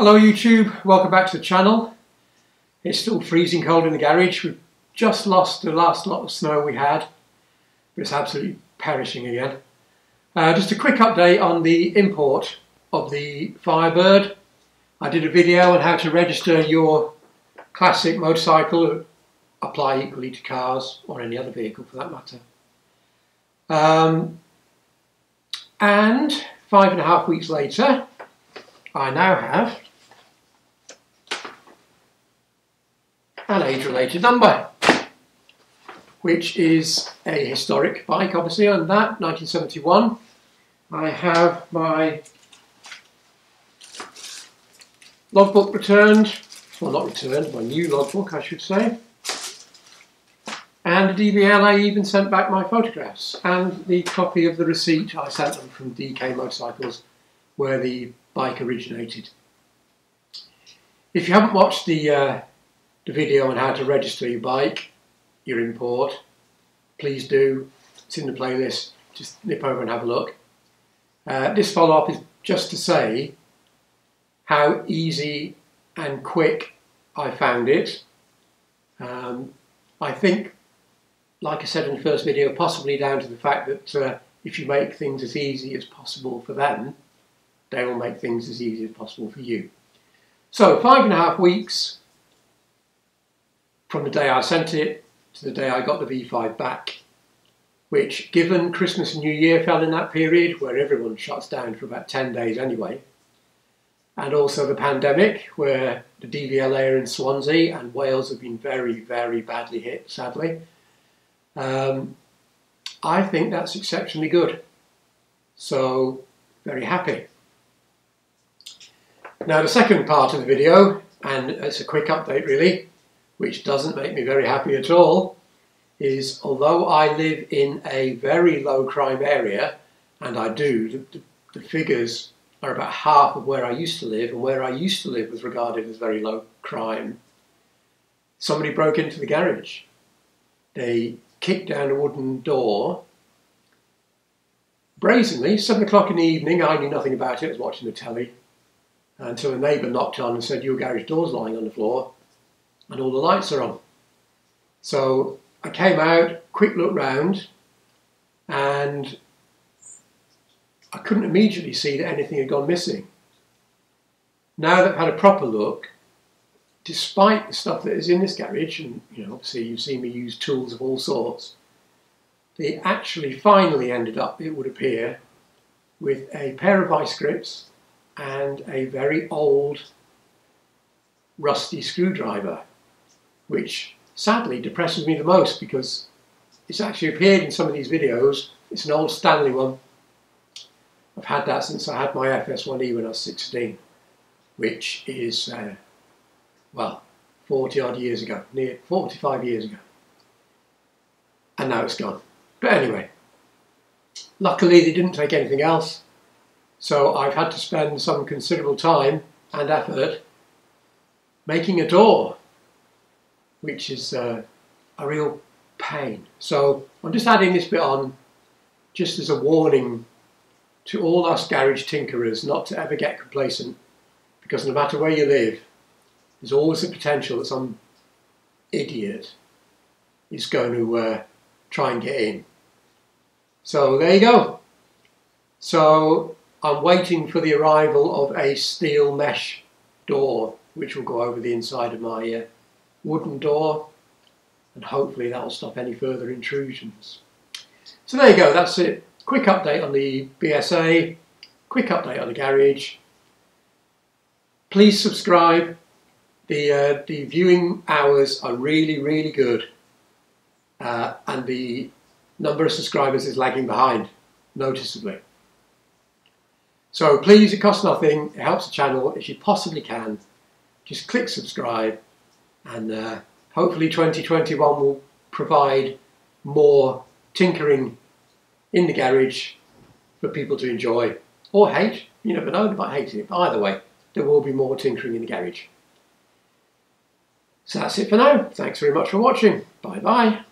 Hello YouTube, welcome back to the channel. It's still freezing cold in the garage. We've just lost the last lot of snow we had, but it's absolutely perishing again. Just a quick update on the import of the Firebird. I did a video on how to register your classic motorcycle, apply equally to cars or any other vehicle for that matter. And 5.5 weeks later, I now have an age-related number, which is a historic bike, obviously, on that, 1971. I have my logbook returned, well not returned, my new logbook I should say, and the DVLA even sent back my photographs and the copy of the receipt I sent them from DK Motorcycles where the bike originated. If you haven't watched the video on how to register your bike, your import, please do. It's in the playlist. Just nip over and have a look. This follow-up is just to say how easy and quick I found it. I think, like I said in the first video, possibly down to the fact that if you make things as easy as possible for them, they will make things as easy as possible for you. So 5.5 weeks from the day I sent it to the day I got the V5 back, which, given Christmas and New Year fell in that period where everyone shuts down for about 10 days anyway, and also the pandemic where the DVLA are in Swansea and Wales have been very, very badly hit, sadly, I think that's exceptionally good. So, very happy. Now the second part of the video, and it's a quick update really, which doesn't make me very happy at all, is although I live in a very low crime area, and I do, the figures are about half of where I used to live, and where I used to live was regarded as very low crime. Somebody broke into the garage. They kicked down a wooden door brazenly. 7 o'clock in the evening, I knew nothing about it, I was watching the telly, until a neighbour knocked on and said, "Your garage door's lying on the floor and all the lights are on." So I came out, quick look round, and I couldn't immediately see that anything had gone missing. Now that I've had a proper look, despite the stuff that is in this garage, and obviously you've seen me use tools of all sorts, they actually finally ended up, it would appear, with a pair of vice grips and a very old rusty screwdriver, which sadly depresses me the most because it's actually appeared in some of these videos. It's an old Stanley one. I've had that since I had my FS1E when I was 16, which is, well, 40 odd years ago, near 45 years ago. And now it's gone. But anyway, luckily they didn't take anything else. So I've had to spend some considerable time and effort making a door, which is a real pain. So I'm just adding this bit on just as a warning to all us garage tinkerers not to ever get complacent, because no matter where you live, there's always the potential that some idiot is going to try and get in. So there you go. So I'm waiting for the arrival of a steel mesh door, which will go over the inside of my wooden door, and hopefully that will stop any further intrusions. So there you go, that's it. Quick update on the BSA, quick update on the garage. Please subscribe. The viewing hours are really, really good, and the number of subscribers is lagging behind noticeably. So please, it costs nothing, it helps the channel. If you possibly can, just click subscribe, and hopefully 2021 will provide more tinkering in the garage for people to enjoy, or hate. You never know, they might hate it, but either way, there will be more tinkering in the garage. So that's it for now. Thanks very much for watching. Bye bye.